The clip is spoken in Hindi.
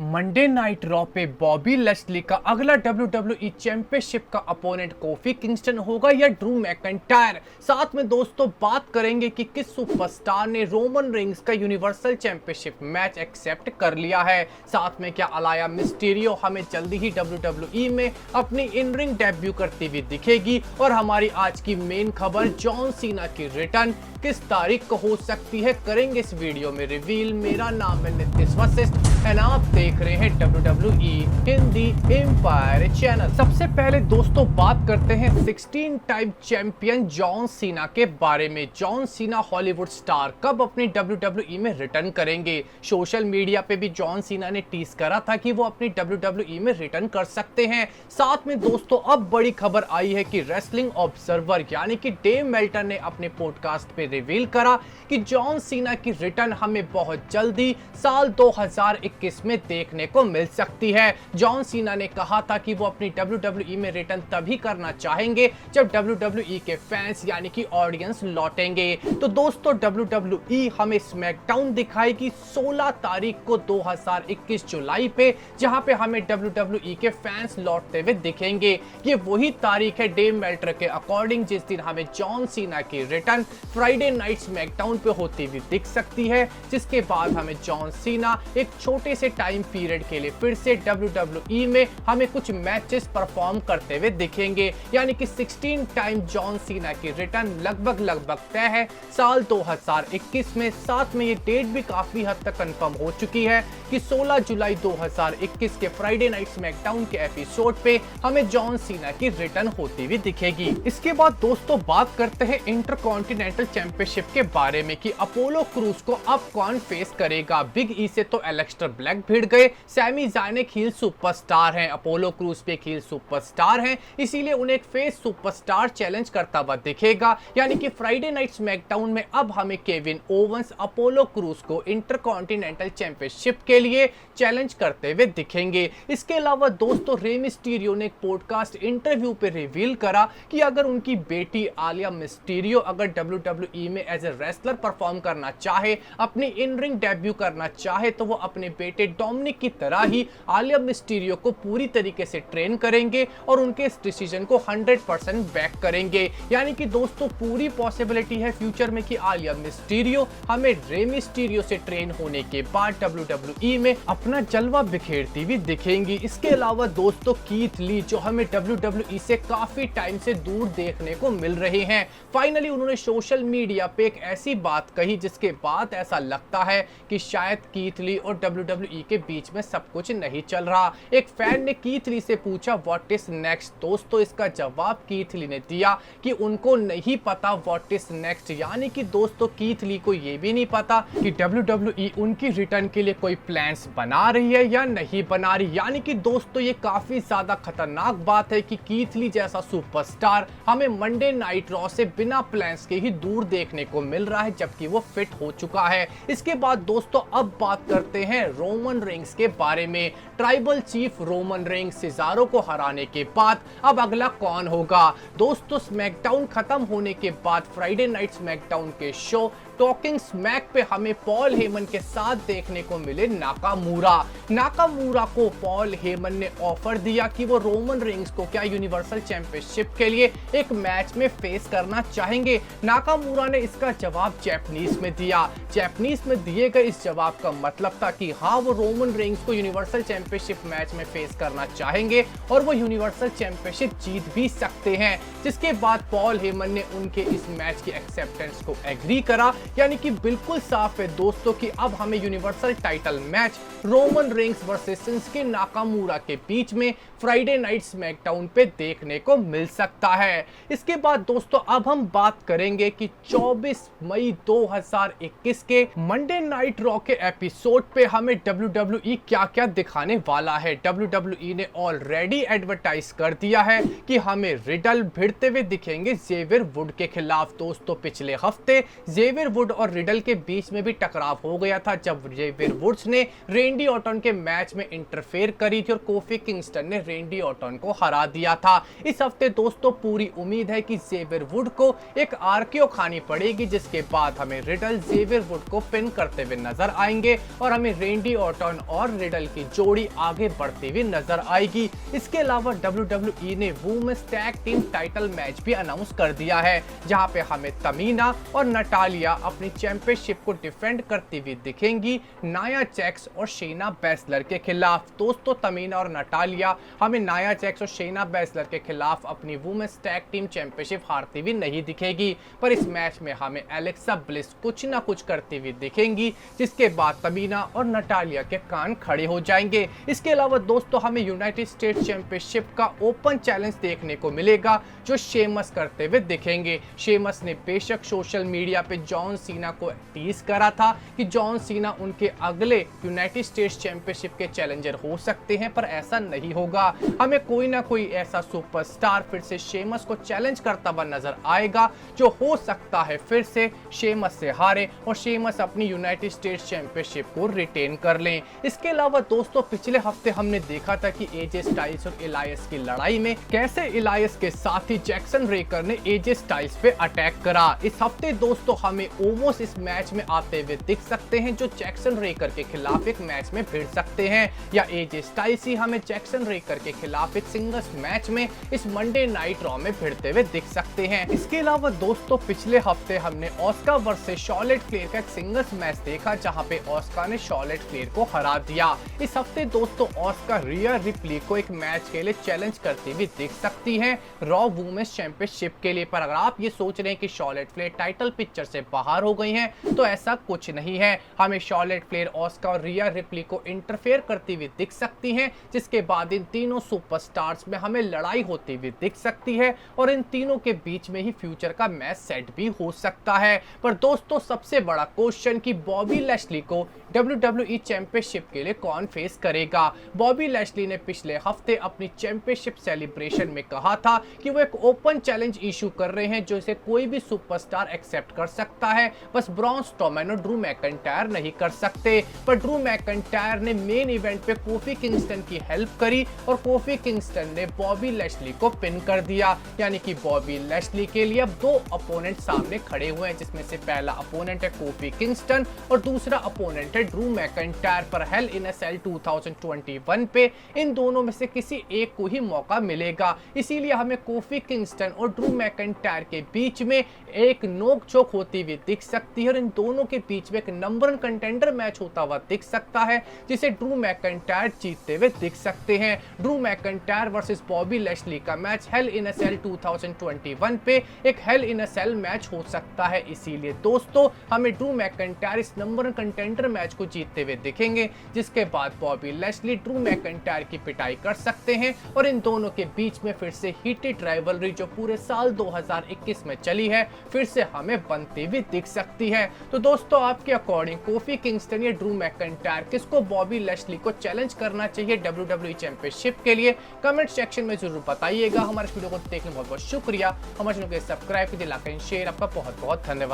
मंडे नाइट रॉ पे बॉबी लेस्ली का अगला WWE चैंपियनशिप का अपोनेंट कोफी किंगस्टन होगा या ड्रू मैकइंटायर। साथ में दोस्तों बात करेंगे कि किस सुपरस्टार ने रोमन रिंग्स का यूनिवर्सल चैंपियनशिप मैच एक्सेप्ट कर लिया है। साथ में क्या अलाया मिस्टीरियो हमें जल्दी ही WWE में अपनी इन रिंग डेब्यू करती हुई दिखेगी। और हमारी आज की मेन खबर जॉन सीना की रिटर्न किस तारीख को हो सकती है, करेंगे इस वीडियो में रिवील। मेरा नाम है नितिश वशिष्ठ एंड आप देख रहे हैं WWE हिंदी एम्पायर चैनल। सबसे पहले दोस्तों बात करते हैं 16 टाइम चैंपियन जॉन सीना के बारे में। जॉन सीना हॉलीवुड स्टार कब अपनी WWE में रिटर्न करेंगे। सोशल मीडिया पे भी जॉन सीना ने टीज करा था कि वो अपनी WWE में रिटर्न कर सकते हैं। साथ में दोस्तों अब बड़ी खबर आई है कि रेसलिंग ऑब्जर्वर यानी कि डेव मेल्टन ने अपने पॉडकास्ट पे रिवील करा कि जॉन सीना की रिटर्न हमें बहुत जल्दी साल 2021 में देखने को मिल सकती है। जॉन सीना ने कहा था कि वो अपनी WWE में रिटर्न तभी करना चाहेंगे जब WWE के फैंस यानी कि ऑडियंस लौटेंगे। तो दोस्तों WWE हमें स्मैकडाउन दिखाएगी 16 तारीख को 2021 जुलाई पे, जहां पे हमें WWE के फैंस लौटते हुए दिखेंगे। ये वही तारीख है डेव मेल्टर के अकॉर्डिंग जिस दिन हमें जॉन सीना की रिटर्न फ्राइडे नाइट स्मैकडाउन पे होती हुई दिख सकती है, जिसके बाद हमें जॉन सीना एक छोटे से टाइम पीरियड के लिए फिर से WWE में हमें कुछ मैचेस परफॉर्म करते हुए दिखेंगे। यानी कि 16 टाइम जॉन सीना की रिटर्न लगभग तय है साल 2021 में। साथ में ये डेट भी काफी हद तक कंफर्म हो चुकी है कि 16 जुलाई 2021 के फ्राइडे नाइट स्मैकडाउन के एपिसोड पे हमें जॉन सीना की रिटर्न होती हुई दिखेगी। इसके बाद दोस्तों बात करते हैं इंटरकॉन्टिनेंटल चैंपियनशिप के बारे में कि अपोलो क्रूज को अब कौन फेस करेगा। बिग ई से तो एलेक्स्टर ब्लैक भिड़ गए, सैमी ज़ायन एक हील सुपरस्टार हैं, अपोलो क्रूज पे एक हील सुपरस्टार हैं, इसीलिए उन्हें एक फेस सुपरस्टार चैलेंज करता हुआ दिखेगा। यानी कि फ्राइडे नाइट स्मैकडाउन में अब हमें केविन ओवंस अपोलो क्रूज को इंटरकॉन्टिनेंटल चैंपियनशिप के लिए चैलेंज करते हुए दिखेंगे। इसके अलावा दोस्तों रे मिस्टीरियो ने एक पॉडकास्ट इंटरव्यू पे रिवील करा कि अगर उनकी बेटी आलिया मिस्टीरियो अगर WWE में एज ए रेसलर परफॉर्म करना चाहे, अपनी इन रिंग डेब्यू करना चाहे, तो वो अपने बेटे डोमिनिक की तरह ही आलिया मिस्टीरियो को पूरी तरीके से ट्रेन करेंगे और उनके इस डिसीजन को 100% बैक करेंगे। यानी कि दोस्तों पूरी पॉसिबिलिटी है फ्यूचर में कि आलिया मिस्टीरियो हमें रे मिस्टीरियो से ट्रेन होने के बाद WWE में अपना जलवा बिखेरती हुई दिखेंगी। इसके अलावा दोस्तों कीथ ली जो हमें WWE से काफी टाइम से दूर देखने को मिल रहे हैं, फाइनली उन्होंने सोशल मीडिया पे एक ऐसी बात कही जिसके बाद ऐसा लगता है कि शायद कीथ ली और WWE के बीच में सब कुछ नहीं चल रहा। एक फैन ने कीथ ली से पूछा व्हाट इज नेक्स्ट। दोस्तों इसका जवाब कीथ ली ने दिया कि उनको नहीं पता व्हाट इज नेक्स्ट। यानी कि दोस्तों कीथ ली को ये भी नहीं पता कि WWE उनकी रिटर्न के लिए कोई प्लान्स बना रही है या नहीं बना रही। यानी कि दोस्तों ये काफी ज्यादा खतरनाक बात है कि कीथ ली जैसा सुपरस्टार हमें मंडे नाइट रॉ से बिना प्लान्स के ही दूर देखने को मिल रहा है, जबकि वो फिट हो चुका है। इसके बाद दोस्तों अब बात करते हैं रोमन रिंग्स के बारे में। Tribal chief Roman rings Cesaro को हराने के बाद अब अगला कौन होगा। दोस्तों स्मैकडाउन खत्म होने के बाद फ्राइडे नाइट स्मैकडाउन के शो टॉकिंग स्मैक पे हमें पॉल हेमन के साथ देखने को मिले नाकामूरा को पॉल हेमन ने ऑफर दिया कि वो रोमन रिंग्स को क्या यूनिवर्सल चैंपियनशिप के लिए एक मैच में फेस करना चाहेंगे। नाकामूरा ने इसका जवाब जैपनीज में दिया। जैपनीज में दिए गए इस जवाब का मतलब था कि हाँ वो रोमन रिंग्स को यूनिवर्सल चैंपियनशिप मैच में फेस करना चाहेंगे और वो यूनिवर्सल चैंपियनशिप जीत भी सकते हैं। जिसके बाद पॉल हेमन ने उनके इस मैच की एक्सेप्टेंस को एग्री करा। यानी कि बिल्कुल साफ है दोस्तों कि अब हमें universal title match Roman rings versus Shinsuke Nakamura के बीच में फ्राइडे नाइट स्मैकडाउन पे देखने को मिल सकता है। इसके बाद दोस्तों अब हम बात करेंगे कि 24 मई 2021 के मंडे नाइट रॉ के एपिसोड पे हमें WWE क्या दिखाने वाला है। WWE ने ऑलरेडी एडवर्टाइज कर दिया है कि हमें रिडल भिड़ते हुए दिखेंगे जेवियर वुड के खिलाफ। दोस्तों पिछले हफ्ते जेवियर वुड और रिडल के बीच में भी टकराव हो गया था जब जेवियर वुड्स ने रेंडी ऑर्टन के मैच में इंटरफेयर करी थी और कोफी किंगस्टन ने रेंडी ऑर्टन को हरा दिया था। इस हफ्ते दोस्तों पूरी उम्मीद है कि जेवियर वुड को एक आरकेओ खानी पड़ेगी, जिसके बाद हमें रिडल जेवियर वुड को पिन करते हुए नजर आएंगे और हमें रेंडी ऑर्टन और रिडल की जोड़ी आगे बढ़ती हुई नजर आएगी। इसके अलावा WWE ने women's tag team title match भी अनाउंस कर दिया है, जहां पे हमें तमीना और नटालिया अपनी चैंपियनशिप को डिफेंड करती हुई दिखेंगी नाया जैक्स और शेना बेसलर के खिलाफ। दोस्तों तमीना और नटालिया हमें नाया जैक्स और शेना बेसलर के खिलाफ अपनी वुमेन्स टैग टीम चैंपियनशिप हारती हुई नहीं दिखेगी, पर इस मैच में हमें एलेक्सा ब्लिस कुछ ना कुछ करती हुई दिखेंगी, जिसके बाद तमीना और नटालिया के कान खड़े हो जाएंगे। इसके अलावा दोस्तों हमें यूनाइटेड स्टेट्स चैंपियनशिप का ओपन चैलेंज देखने को मिलेगा जो शेमस करते हुए दिखेंगे। शेमस ने बेशक सोशल मीडिया पे जॉन सीना को टीज करा था कि जॉन सीना उनके अगले यूनाइटेड स्टेट्स चैंपियनशिप के चैलेंजर हो सकते हैं, पर ऐसा नहीं होगा। हमें कोई ना कोई ऐसा सुपरस्टार फिर से शेमस को चैलेंज करता हुआ नजर आएगा जो हो सकता है फिर से शेमस से हारे और शेमस अपनी यूनाइटेड स्टेट्स चैंपियनशिप को रिटेन कर लें। इसके अलावा दोस्तों पिछले हफ्ते हमने देखा था कि एजे स्टाइल्स और इलायस की लड़ाई में कैसे इलायस के साथी जैक्सन रेकर ने एजे स्टाइल्स पे अटैक करा। इस हफ्ते दोस्तों हमें ओमोस इस मैच में आते हुए दिख सकते हैं जो जैक्सन रेकर के खिलाफ एक मैच में भिड़ सकते हैं, या एजे स्टाइल्स ही हमें जैक्सन रेकर के खिलाफ एक सिंगल्स मैच में इस मंडे नाइट रॉ में भिड़ते हुए दिख सकते हैं। इसके अलावा दोस्तों पिछले हफ्ते हमने ऑस्का वर्सेस शॉर्लेट फ्लेयर का एक सिंगल्स मैच देखा जहां पे ऑस्का ने शॉर्लेट फ्लेयर को हरा दिया। इस हफ्ते दोस्तों ऑस्का रिया रिप्ली को एक मैच के लिए चैलेंज करती हुई दिख सकती है रॉ वुमेन्स चैंपियनशिप के लिए, पर अगर आप ये सोच रहे हैं कि शॉर्लेट फ्लेयर टाइटल पिक्चर से बाहर हो गई हैं तो ऐसा कुछ नहीं है। हमें शॉर्लेट फ्लेयर ऑस्का और रिया रिप्ली को इंटरफेयर करती हुई दिख सकती हैं, जिसके बाद इन तीनों सुपरस्टार्स में हमें लड़ाई होती हुई दिख सकती है और इन तीनों के बीच में ही फ्यूचर का मैच सेट भी हो सकता है। पर दोस्तों सबसे बड़ा क्वेश्चन कि बॉबी लैशली को WWE चैंपियनशिप के लिए कौन फेस करेगा। बॉबी लैशली ने पिछले हफ्ते अपनी चैंपियनशिप सेलिब्रेशन में कहा था कि वो एक ओपन चैलेंज इशू कर रहे हैं जो इसे कोई भी सुपरस्टार एक्सेप्ट कर सकता है, बस ब्रॉन स्ट्रोमैन और ड्रू मैकइंटायर नहीं कर सकते। पर ड्रू मैकइंटायर ने मेन इवेंट पे कोफी किंगस्टन की हेल्प करी और कोफी किंगस्टन ने बॉबी लैशली को पिन कर दिया, यानी कि बॉबी लैशली के लिए अब दो अपोनेंट सामने खड़े हुए हैं, जिसमें से पहला अपोनेंट है कोफी किंगस्टन और दूसरा अपोनेंट है ड्रू मैकइंटायर। पर हेल इन अ सेल 2021 पे इन दोनों में से किसी एक को ही मौका मिलेगा, इसीलिए हमें कोफी किंगस्टन और ड्रू मैकइंटायर के बीच में एक नोक-झोंक होती हुई दिख सकती है और इन दोनों के बीच में एक नंबर 1 कंटेंडर मैच होता हुआ दिख सकता है जिसे ड्रू मैकइंटायर जीतते हुए दिख सकते हैं। Drew McIntyre versus Bobby Lashley का मैच हेल इन अ सेल 2021 पे एक हेल इन अ सेल मैच हो सकता है, इसीलिए दोस्तों हमें ड्रू मैकइंटायर इस नंबर 1 कंटेंडर मैच को जीतते हुए दिखेंगे, जिसके बाद बॉबी लैशली ड्रू मैकइंटायर की पिटाई कर सकते हैं और इन दोनों के बीच में फिर से हीटेड राइवलरी जो पूरे साल 2021 में चली है फिर से हमें बनती हुई दिख सकती है। तो दोस्तों आपके अकॉर्डिंग कोफी किंगस्टन या ड्रू मैकइंटायर किसको बॉबी लैशली को चैलेंज करना चाहिए WWE चैंपियनशिप के लिए, कमेंट सेक्शन में जरूर बताइएगा। हमारे वीडियो को देखने बहुत बहुत शुक्रिया। हमारे चैनल को सब्सक्राइब कीजिए, लाइक एंड शेयर। आपका बहुत बहुत धन्यवाद।